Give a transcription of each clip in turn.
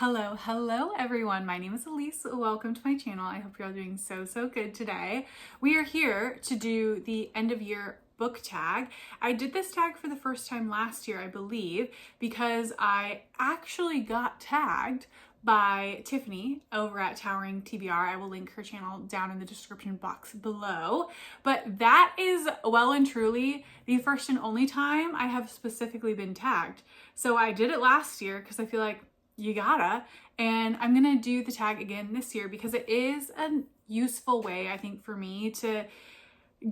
Hello everyone. My name is Elise. Welcome to my channel. I hope you're all doing so good today. We are here to do the end of year book tag. I did this tag for the first time last year, I believe, because I actually got tagged by Tiffany over at Towering TBR. I will link her channel down in the description box below. But that is well and truly the first and only time I have specifically been tagged. So I did it last year because I feel like you gotta, and I'm gonna do the tag again this year because it is a useful way, I think, for me to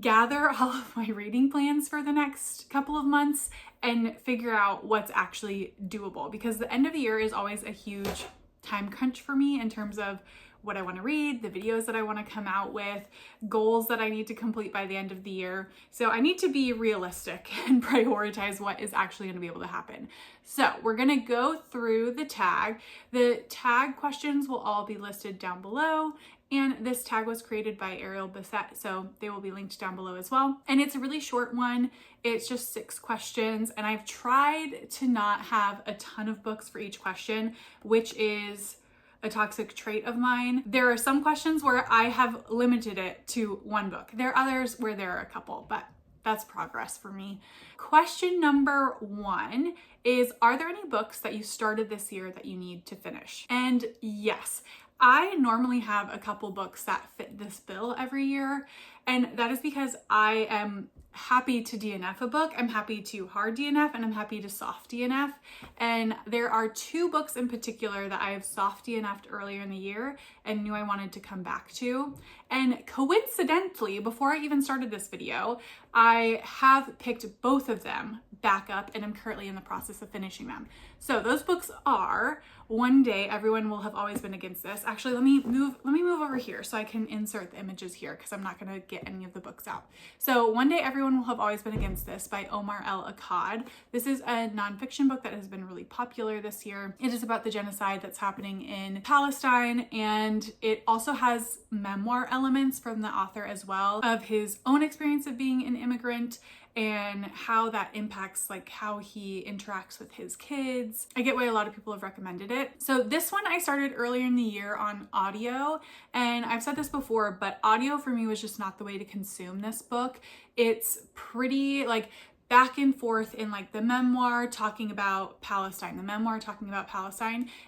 gather all of my reading plans for the next couple of months and figure out what's actually doable, because the end of the year is always a huge time crunch for me in terms of what I want to read, the videos that I want to come out with, goals that I need to complete by the end of the year. So I need to be realistic and prioritize what is actually going to be able to happen. So we're going to go through the tag. The tag questions will all be listed down below. And this tag was created by Ariel Bissett, so they will be linked down below as well. And it's a really short one. It's just 6 questions. And I've tried to not have a ton of books for each question, which is a toxic trait of mine. There are some questions where I have limited it to 1 book. There are others where there are a couple, but that's progress for me. Question number 1 is, are there any books that you started this year that you need to finish? And yes, I normally have a couple books that fit this bill every year, and that is because I am happy to DNF a book. I'm happy to hard DNF, and I'm happy to soft DNF. And there are 2 books in particular that I have soft DNF'd earlier in the year and knew I wanted to come back to. And coincidentally, before I even started this video, I have picked both of them back up and I'm currently in the process of finishing them. So those books are One Day Everyone Will Have Always Been Against This. Actually, let me move over here so I can insert the images here because I'm not going to get any of the books out. So One Day Everyone Will Have Always Been Against This by Omar Akkad. This is a nonfiction book that has been really popular this year. It is about the genocide that's happening in Palestine, and it also has memoir elements from the author as well of his own experience of being an immigrant and how that impacts like how he interacts with his kids. I get why a lot of people have recommended it. So this one I started earlier in the year on audio, and I've said this before, but audio for me was just not the way to consume this book. It's pretty like back and forth in like the memoir talking about Palestine,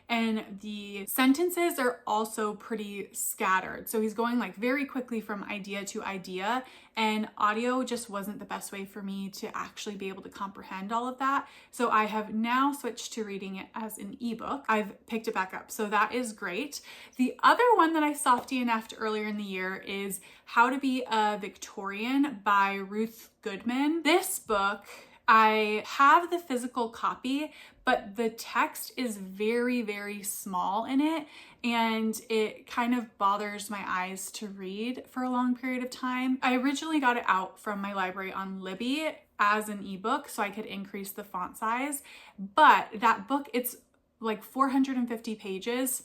and the sentences are also pretty scattered. So he's going like very quickly from idea to idea, and audio just wasn't the best way for me to actually be able to comprehend all of that. So I have now switched to reading it as an ebook. I've picked it back up, so that is great. The other one that I soft DNF'd earlier in the year is How to Be a Victorian by Ruth Goodman. This book, I have the physical copy, but the text is very small in it, and it kind of bothers my eyes to read for a long period of time. I originally got it out from my library on Levy as an ebook so I could increase the font size, but that book, it's like 450 pages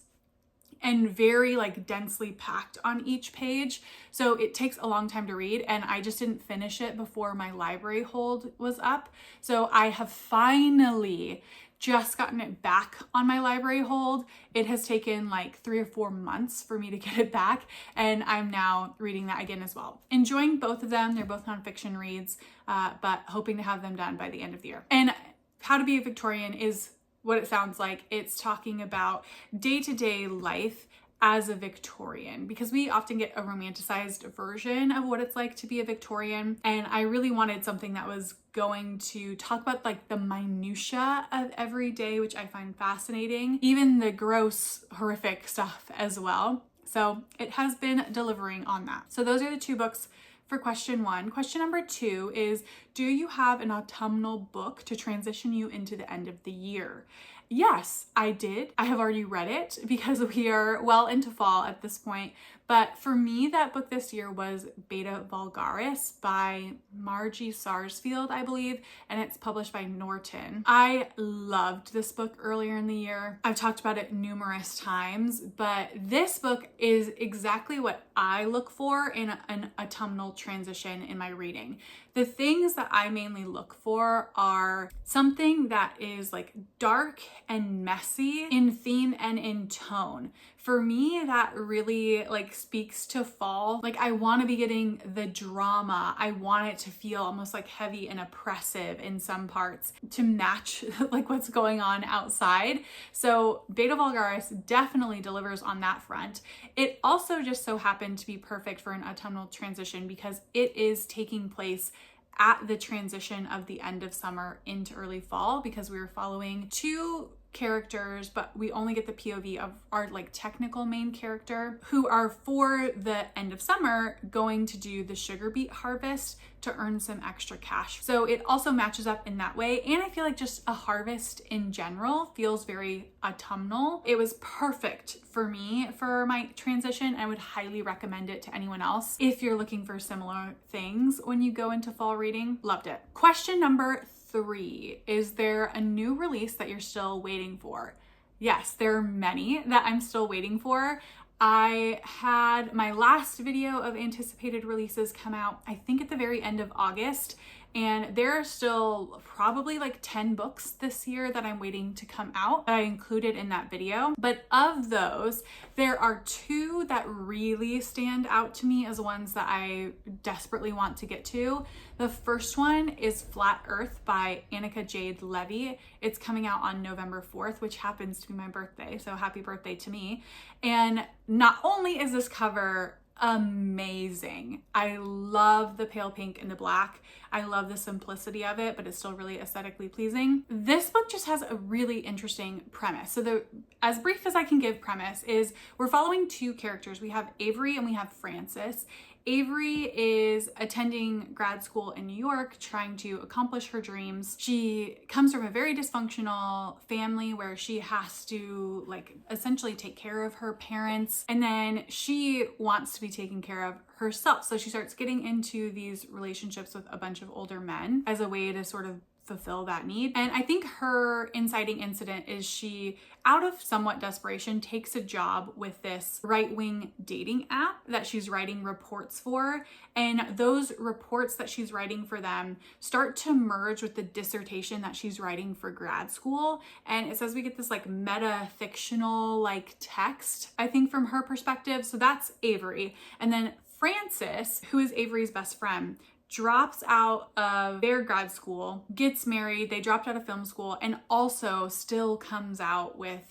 and very like densely packed on each page. So it takes a long time to read, and I just didn't finish it before my library hold was up. So I have finally just gotten it back on my library hold. It has taken like 3 or 4 months for me to get it back, and I'm now reading that again as well. Enjoying both of them. They're both nonfiction reads, but hoping to have them done by the end of the year. And How to Be a Victorian is what it sounds like. It's talking about day-to-day life as a Victorian, because we often get a romanticized version of what it's like to be a Victorian, and I really wanted something that was going to talk about like the minutia of every day, which I find fascinating, even the gross, horrific stuff as well. So it has been delivering on that. So those are the 2 books for question 1. Question number 2 is, do you have an autumnal book to transition you into the end of the year? Yes, I did. I have already read it because we are well into fall at this point. But for me, that book this year was Beta Vulgaris by Margie Sarsfield, I believe, and it's published by Norton. I loved this book earlier in the year. I've talked about it numerous times, but this book is exactly what I look for in an autumnal transition in my reading. The things that I mainly look for are something that is like dark and messy in theme and in tone. For me, that really like speaks to fall. Like I want to be getting the drama. I want it to feel almost like heavy and oppressive in some parts to match like what's going on outside. So Beta Vulgaris definitely delivers on that front. It also just so happened to be perfect for an autumnal transition because it is taking place at the transition of the end of summer into early fall, because we were following two characters, but we only get the POV of our like technical main character, who are for the end of summer going to do the sugar beet harvest to earn some extra cash. So it also matches up in that way. And I feel like just a harvest in general feels very autumnal. It was perfect for me for my transition. I would highly recommend it to anyone else if you're looking for similar things when you go into fall reading. Loved it. Question number 3. Is there a new release that you're still waiting for? Yes, there are many that I'm still waiting for. I had my last video of anticipated releases come out, I think at the very end of August, and there are still probably like 10 books this year that I'm waiting to come out that I included in that video. But of those, there are 2 that really stand out to me as ones that I desperately want to get to. The first one is Flat Earth by Anika, Jade, Levy. It's coming out on November 4th, which happens to be my birthday, so happy birthday to me. And not only is this cover amazing, I love the pale pink and the black. I love the simplicity of it, but it's still really aesthetically pleasing. This book just has a really interesting premise. So as brief as I can give premise is we're following 2 characters. We have Avery and we have Frances. Avery is attending grad school in New York, trying to accomplish her dreams. She comes from a very dysfunctional family where she has to like essentially take care of her parents, and then she wants to be taken care of herself. So she starts getting into these relationships with a bunch of older men as a way to sort of fulfill that need. And I think her inciting incident is she, out of somewhat desperation, takes a job with this right-wing dating app that she's writing reports for. And those reports that she's writing for them start to merge with the dissertation that she's writing for grad school. And it says we get this like meta-fictional like text, I think, from her perspective. So that's Avery. And then Frances, who is Avery's best friend, drops out of their grad school, gets married, they dropped out of film school, and also still comes out with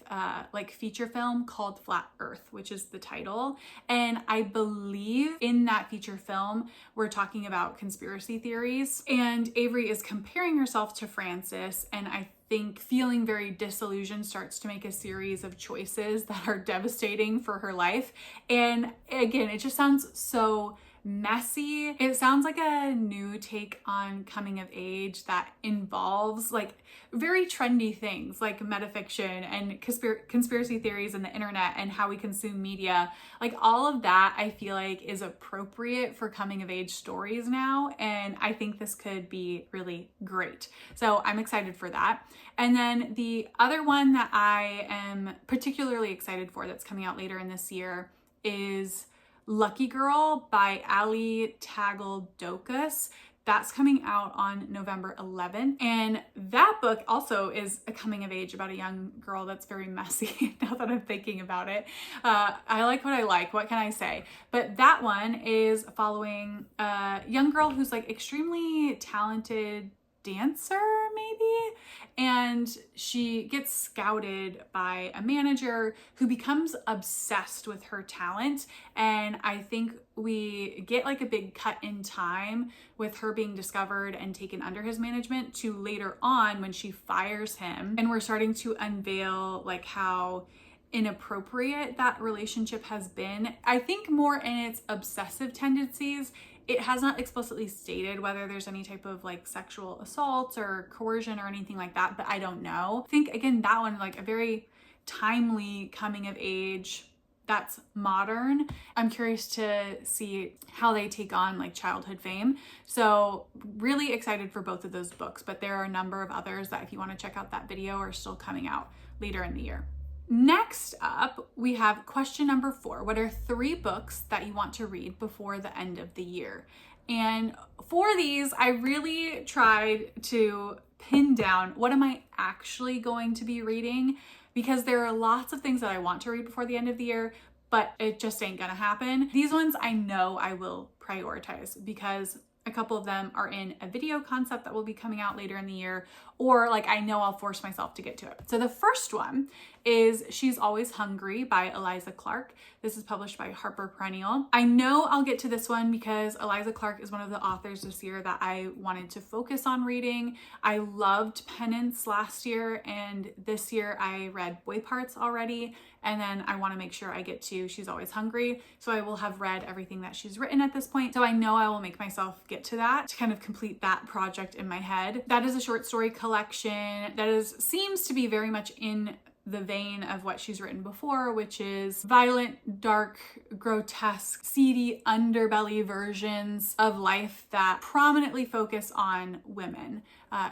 like feature film called Flat Earth, which is the title. And I believe in that feature film, we're talking about conspiracy theories. And Avery is comparing herself to Frances, and I think feeling very disillusioned, starts to make a series of choices that are devastating for her life. And again, it just sounds so messy. It sounds like a new take on coming of age that involves like very trendy things like metafiction and conspiracy theories and the internet and how we consume media. Like all of that I feel like is appropriate for coming of age stories now, and I think this could be really great. So I'm excited for that. And then the other one that I am particularly excited for that's coming out later in this year is Lucky Girl by Allie Tagle-Dokus. That's coming out on November 11th. And that book also is a coming of age about a young girl that's very messy now that I'm thinking about it. I like what I like, what can I say? But that one is following a young girl who's like extremely talented dancer maybe, and she gets scouted by a manager who becomes obsessed with her talent. And I think we get like a big cut in time with her being discovered and taken under his management to later on when she fires him, and we're starting to unveil like how inappropriate that relationship has been. I think more in its obsessive tendencies. It has not explicitly stated whether there's any type of like sexual assault or coercion or anything like that, but I don't know. I think again, that one, like a very timely coming of age that's modern. I'm curious to see how they take on like childhood fame. So really excited for both of those books, but there are a number of others that if you want to check out that video are still coming out later in the year. Next up, we have question number 4. What are 3 books that you want to read before the end of the year? And for these, I really tried to pin down what am I actually going to be reading, because there are lots of things that I want to read before the end of the year, but it just ain't gonna happen. These ones I know I will prioritize because a couple of them are in a video concept that will be coming out later in the year, or like I know I'll force myself to get to it. So the first one is She's Always Hungry by Eliza Clark. This is published by Harper Perennial. I know I'll get to this one because Eliza Clark is one of the authors this year that I wanted to focus on reading. I loved Penance last year, and this year I read Boy Parts already, and then I want to make sure I get to She's Always Hungry. So I will have read everything that she's written at this point. So I know I will make myself get to that to kind of complete that project in my head. That is a short story collection that seems to be very much in the vein of what she's written before, which is violent, dark, grotesque, seedy underbelly versions of life that prominently focus on women.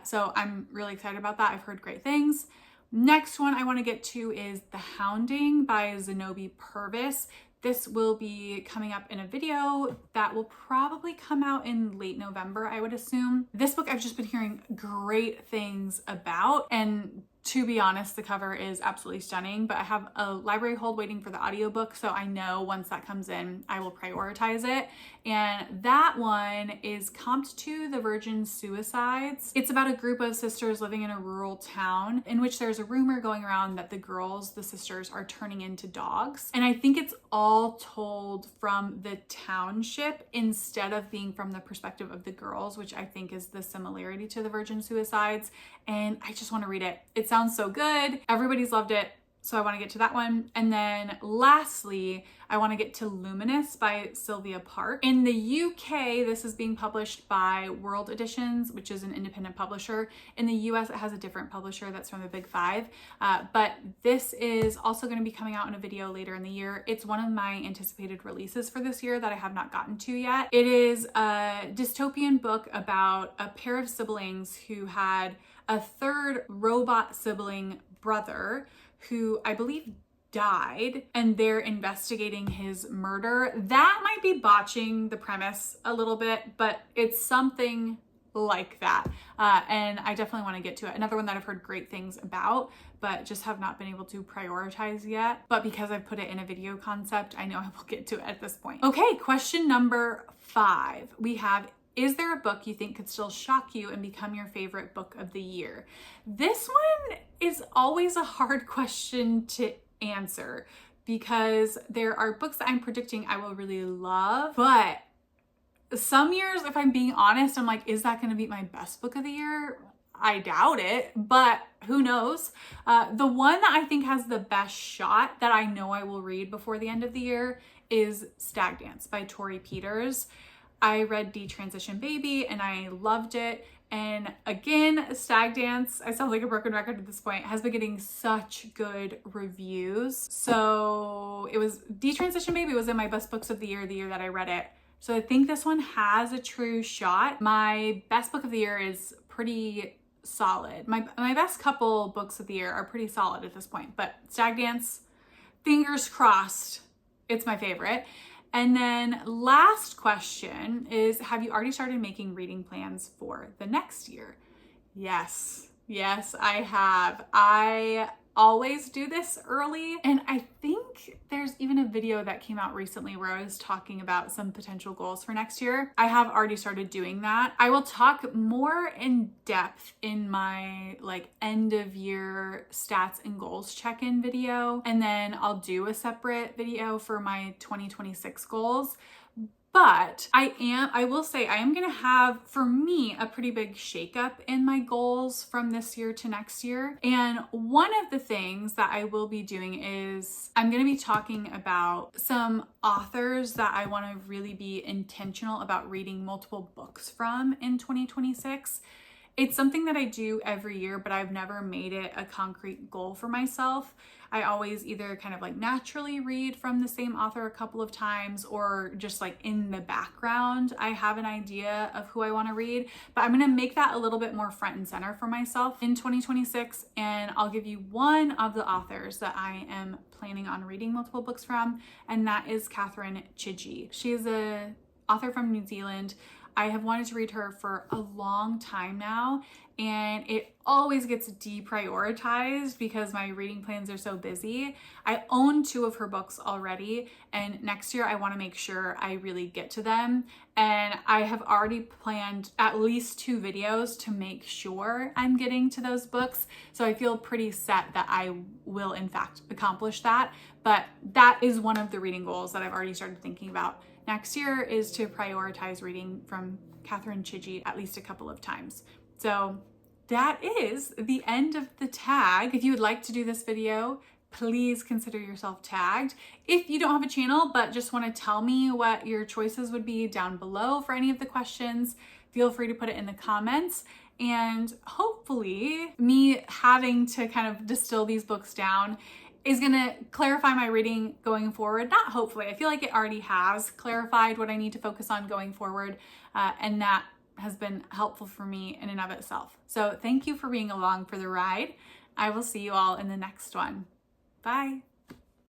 So I'm really excited about that. I've heard great things. Next one I want to get to is The Hounding by Xenobe Purvis. This will be coming up in a video that will probably come out in late November, I would assume. This book I've just been hearing great things about, and to be honest, the cover is absolutely stunning, but I have a library hold waiting for the audiobook, so I know once that comes in, I will prioritize it. And that one is comped to The Virgin Suicides. It's about a group of sisters living in a rural town in which there's a rumor going around that the girls, the sisters, are turning into dogs. And I think it's all told from the township instead of being from the perspective of the girls, which I think is the similarity to The Virgin Suicides. And I just want to read it. It sounds so good. Everybody's loved it. So I want to get to that one. And then lastly, I want to get to Luminous by Silvia Park. In the UK, this is being published by World Editions, which is an independent publisher. In the US, it has a different publisher that's from the Big Five. But this is also going to be coming out in a video later in the year. It's one of my anticipated releases for this year that I have not gotten to yet. It is a dystopian book about a pair of siblings who had a third robot sibling brother who I believe died, and they're investigating his murder. That might be botching the premise a little bit, but it's something like that. And I definitely want to get to it. Another one that I've heard great things about, but just have not been able to prioritize yet. But because I've put it in a video concept, I know I will get to it at this point. Okay, question number 5. We have, is there a book you think could still shock you and become your favorite book of the year? This one is always a hard question to answer because there are books that I'm predicting I will really love, but some years, if I'm being honest, I'm like, is that going to be my best book of the year? I doubt it, but who knows? The one that I think has the best shot that I know I will read before the end of the year is Stag Dance by Tori Peters. I read Detransition Baby and I loved it. And again, Stag Dance, I sound like a broken record at this point, has been getting such good reviews. So it was, Detransition Baby was in my best books of the year that I read it. So I think this one has a true shot. My best book of the year is pretty solid. My best couple books of the year are pretty solid at this point, but Stag Dance, fingers crossed, it's my favorite. And then last question is, have you already started making reading plans for the next year? Yes, I have. I always do this early. And I think there's even a video that came out recently where I was talking about some potential goals for next year. I have already started doing that. I will talk more in depth in my end of year stats and goals check-in video. And then I'll do a separate video for my 2026 goals. But I will say I am going to have, for me, a pretty big shakeup in my goals from this year to next year. And one of the things that I will be doing is I'm going to be talking about some authors that I want to really be intentional about reading multiple books from in 2026. It's something that I do every year, but I've never made it a concrete goal for myself. I always either kind of naturally read from the same author a couple of times, or just in the background, I have an idea of who I want to read, but I'm going to make that a little bit more front and center for myself in 2026. And I'll give you one of the authors that I am planning on reading multiple books from, and that is Catherine Chidgey. She is a author from New Zealand. I have wanted to read her for a long time now, and it always gets deprioritized because my reading plans are so busy. I own 2 of her books already, and next year I want to make sure I really get to them. And I have already planned at least 2 videos to make sure I'm getting to those books. So I feel pretty set that I will in fact accomplish that. But that is one of the reading goals that I've already started thinking about next year, is to prioritize reading from Catherine Chidgey at least a couple of times. So that is the end of the tag. If you would like to do this video, please consider yourself tagged. If you don't have a channel but just want to tell me what your choices would be down below for any of the questions, feel free to put it in the comments. And hopefully me having to kind of distill these books down is going to clarify my reading going forward. Not hopefully, I feel like it already has clarified what I need to focus on going forward, and that has been helpful for me in and of itself. So thank you for being along for the ride. I will see you all in the next one. Bye.